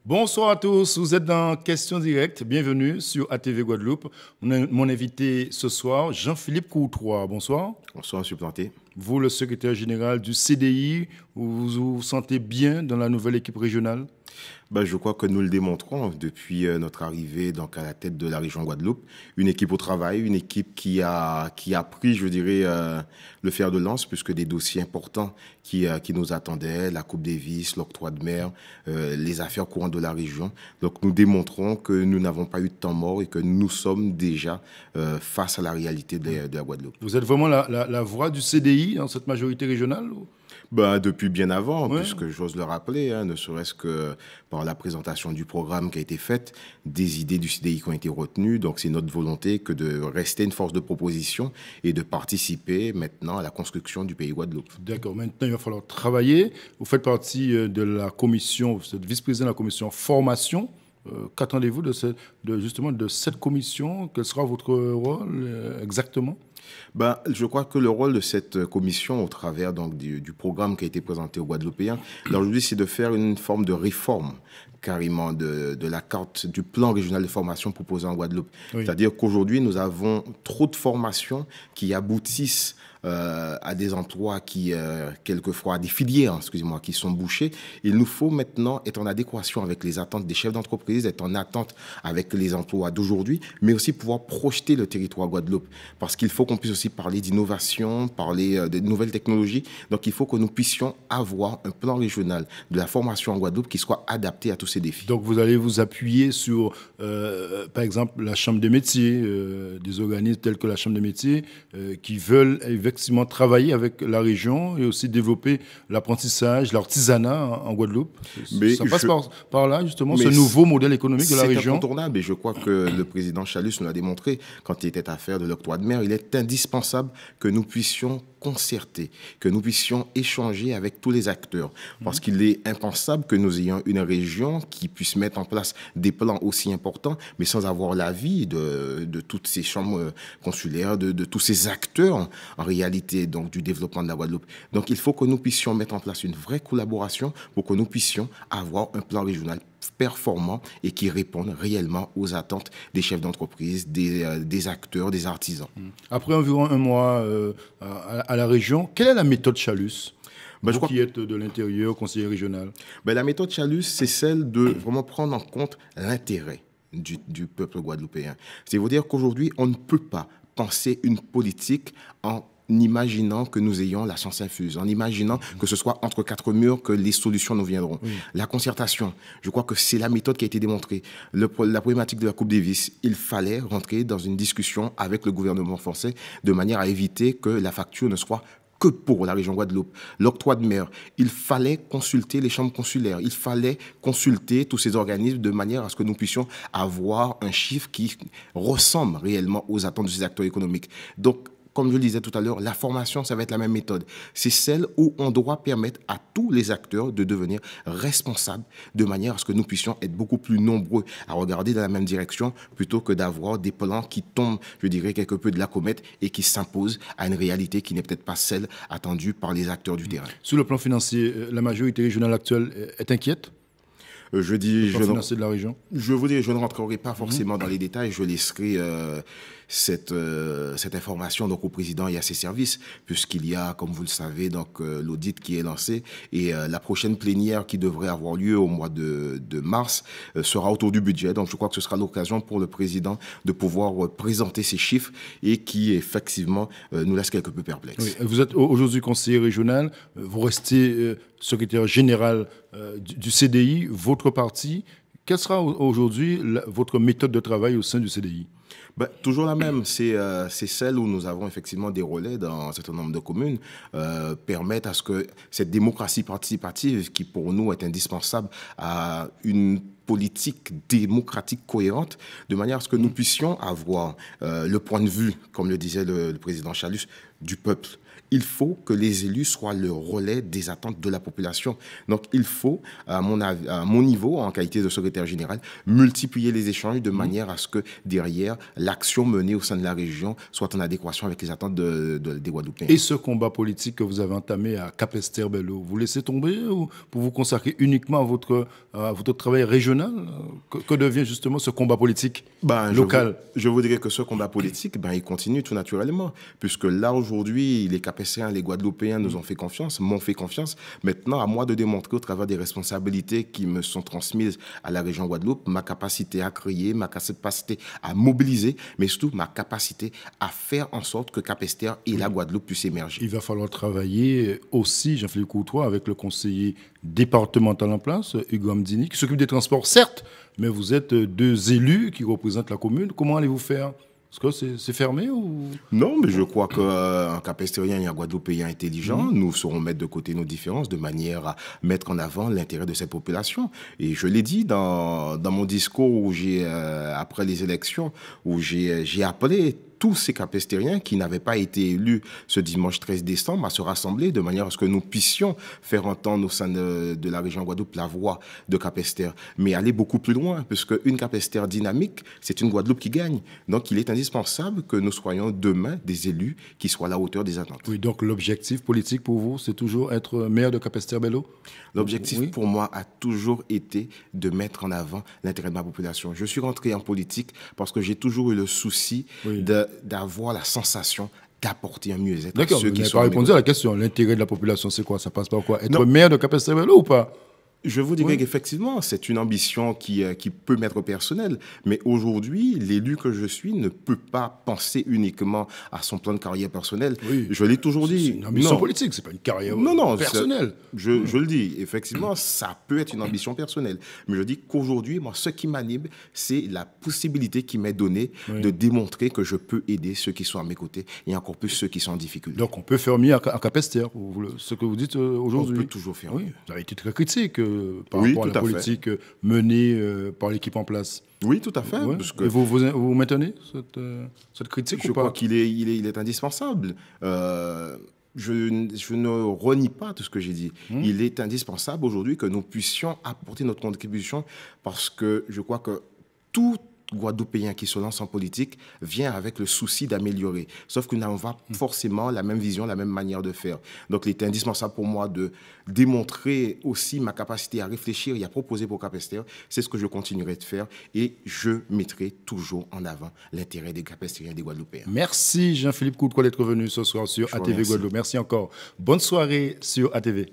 Bonsoir à tous, vous êtes dans Question Directe, bienvenue sur ATV Guadeloupe. Mon invité ce soir, Jean-Philippe Courtois, bonsoir. Bonsoir, M. Planté. Vous, le secrétaire général du CDI, vous vous sentez bien dans la nouvelle équipe régionale? Je crois que nous le démontrons depuis notre arrivée donc, à la tête de la région Guadeloupe. Une équipe au travail, une équipe qui a pris, je dirais, le fer de lance, puisque des dossiers importants qui nous attendaient, la Coupe Davis, l'octroi de mer, les affaires courantes de la région. Donc nous démontrons que nous n'avons pas eu de temps mort et que nous sommes déjà face à la réalité de la Guadeloupe. Vous êtes vraiment la voix du CDI dans cette majorité régionale? Depuis bien avant, Ouais. puisque j'ose le rappeler, ne serait-ce que par la présentation du programme qui a été faite, des idées du CDI qui ont été retenues. Donc c'est notre volonté que de rester une force de proposition et de participer maintenant à la construction du pays Guadeloupe. D'accord, maintenant il va falloir travailler. Vous faites partie de la commission, vous êtes vice-président de la commission formation. Qu'attendez-vous justement de cette commission? Quel sera votre rôle exactement? Je crois que le rôle de cette commission, au travers donc, du programme qui a été présenté aux Guadeloupéens, aujourd'hui, c'est de faire une forme de réforme carrément de la carte du plan régional de formation proposé en Guadeloupe. Oui. C'est-à-dire qu'aujourd'hui, nous avons trop de formations qui aboutissent à des emplois qui, quelquefois, à des filières, excusez-moi, qui sont bouchées. Il nous faut maintenant être en adéquation avec les attentes des chefs d'entreprise, être en attente avec les emplois d'aujourd'hui, mais aussi pouvoir projeter le territoire Guadeloupe. Parce qu'il faut qu'on puisse aussi parler d'innovation, parler de nouvelles technologies. Donc, il faut que nous puissions avoir un plan régional de la formation en Guadeloupe qui soit adapté à tous ces défis. Donc vous allez vous appuyer sur, par exemple, la Chambre des métiers, des organismes tels que la Chambre des métiers, qui veulent effectivement travailler avec la région et aussi développer l'apprentissage, l'artisanat en Guadeloupe. Ça passe par là, justement, ce nouveau modèle économique de la région. C'est incontournable et je crois que le président Chalus nous l'a démontré quand il était affaire de l'octroi de mer. Il est indispensable que nous puissions concerter, que nous puissions échanger avec tous les acteurs. Parce qu'il est impensable que nous ayons une région qui puisse mettre en place des plans aussi importants, mais sans avoir l'avis de toutes ces chambres consulaires, de tous ces acteurs, en réalité, donc, du développement de la Guadeloupe. Donc, il faut que nous puissions mettre en place une vraie collaboration pour que nous puissions avoir un plan régional performant et qui répondent réellement aux attentes des chefs d'entreprise, des acteurs, des artisans. Après environ un mois à la région, quelle est la méthode Chalus? Vous qui êtes de l'intérieur, conseiller régional. La méthode Chalus, c'est celle de vraiment prendre en compte l'intérêt du peuple guadeloupéen. C'est-à-dire qu'aujourd'hui, on ne peut pas penser une politique en imaginant que nous ayons la science infuse, en imaginant que ce soit entre quatre murs que les solutions nous viendront. Oui. La concertation, je crois que c'est la méthode qui a été démontrée. La problématique de la Coupe Davis, il fallait rentrer dans une discussion avec le gouvernement français de manière à éviter que la facture ne soit que pour la région Guadeloupe. L'octroi de mer, il fallait consulter les chambres consulaires, il fallait consulter tous ces organismes de manière à ce que nous puissions avoir un chiffre qui ressemble réellement aux attentes de ces acteurs économiques. Donc, comme je le disais tout à l'heure, la formation, ça va être la même méthode. C'est celle où on doit permettre à tous les acteurs de devenir responsables de manière à ce que nous puissions être beaucoup plus nombreux à regarder dans la même direction plutôt que d'avoir des plans qui tombent, je dirais, quelque peu de la comète et qui s'imposent à une réalité qui n'est peut-être pas celle attendue par les acteurs du terrain. Sur le plan financier, la majorité régionale actuelle est inquiète? Je ne rentrerai pas forcément dans les détails, je laisserai cette information donc au président et à ses services, puisqu'il y a, comme vous le savez, donc l'audit qui est lancé et la prochaine plénière qui devrait avoir lieu au mois de mars sera autour du budget. Donc je crois que ce sera l'occasion pour le président de pouvoir présenter ces chiffres et qui effectivement nous laisse quelque peu perplexes. Oui, vous êtes aujourd'hui conseiller régional, vous restez secrétaire général du CDI, votre parti. Quelle sera aujourd'hui votre méthode de travail au sein du CDI? Toujours la même, c'est celle où nous avons effectivement des relais dans un certain nombre de communes, permettre à ce que cette démocratie participative, qui pour nous est indispensable à une politique démocratique cohérente, de manière à ce que nous puissions avoir le point de vue, comme le disait le président Chalus, du peuple. Il faut que les élus soient le relais des attentes de la population. Donc, il faut, à mon niveau, en qualité de secrétaire général, multiplier les échanges de manière à ce que, derrière, l'action menée au sein de la région soit en adéquation avec les attentes des Guadeloupéens. Et ce combat politique que vous avez entamé à Capesterre-Belle-Eau, vous laissez tomber ou pour vous consacrer uniquement à votre travail régional? Que devient justement ce combat politique local? Je vous dirais que ce combat politique, il continue tout naturellement, puisque là, aujourd'hui, les Capestériens, les Guadeloupéens nous ont fait confiance, m'ont fait confiance. Maintenant, à moi de démontrer au travers des responsabilités qui me sont transmises à la région Guadeloupe, ma capacité à créer, ma capacité à mobiliser, mais surtout ma capacité à faire en sorte que Capesterre et la Guadeloupe puissent émerger. Il va falloir travailler aussi, Jean-Philippe Courtois, avec le conseiller départemental en place, Hugo Amdini, qui s'occupe des transports, certes, mais vous êtes deux élus qui représentent la commune. Comment allez-vous faire? Est-ce que c'est fermé ou... Non, mais je crois qu'un Capestérien et un Guadeloupéen intelligent, nous saurons mettre de côté nos différences de manière à mettre en avant l'intérêt de cette population. Et je l'ai dit dans mon discours où après les élections, où j'ai appelé tous ces Capestériens qui n'avaient pas été élus ce dimanche 13 décembre à se rassembler de manière à ce que nous puissions faire entendre au sein de la région Guadeloupe la voix de Capesterre, mais aller beaucoup plus loin, puisque une Capesterre dynamique, c'est une Guadeloupe qui gagne. Donc il est indispensable que nous soyons demain des élus qui soient à la hauteur des attentes. Oui, donc l'objectif politique pour vous, c'est toujours être maire de Capesterre-Belle-Eau? L'objectif pour moi a toujours été de mettre en avant l'intérêt de ma population. Je suis rentré en politique parce que j'ai toujours eu le souci d'avoir la sensation d'apporter un mieux-être. D'accord, vous n'avez pas répondu à la question. L'intérêt de la population, c'est quoi? Ça passe par quoi? Être maire de Capesterre-Belle-Eau ou pas? Je vous dirais qu'effectivement, c'est une ambition qui peut m'être personnelle. Mais aujourd'hui, l'élu que je suis ne peut pas penser uniquement à son plan de carrière personnel. Oui. Je l'ai toujours dit. C'est une ambition politique, c'est pas une carrière personnelle. Je le dis. Effectivement, ça peut être une ambition personnelle. Mais je dis qu'aujourd'hui, moi, ce qui m'anime, c'est la possibilité qui m'est donnée de démontrer que je peux aider ceux qui sont à mes côtés et encore plus ceux qui sont en difficulté. Donc, on peut faire mieux à Capesterre, ce que vous dites aujourd'hui. On peut toujours faire mieux. Vous avez été très critique par rapport à la politique menée par l'équipe en place. Oui, tout à fait. Ouais. Parce que vous maintenez cette critique ou pas? Je crois qu'il est indispensable. Je ne renie pas tout ce que j'ai dit. Il est indispensable aujourd'hui que nous puissions apporter notre contribution parce que je crois que tout Guadeloupéen qui se lance en politique vient avec le souci d'améliorer. Sauf que nous n'avons pas forcément la même vision, la même manière de faire. Donc, il est indispensable pour moi de démontrer aussi ma capacité à réfléchir et à proposer pour Capesterre. C'est ce que je continuerai de faire et je mettrai toujours en avant l'intérêt des Capestériens et des Guadeloupéens. Merci Jean-Philippe Courtois d'être venu ce soir sur ATV Guadeloupe. Merci encore. Bonne soirée sur ATV.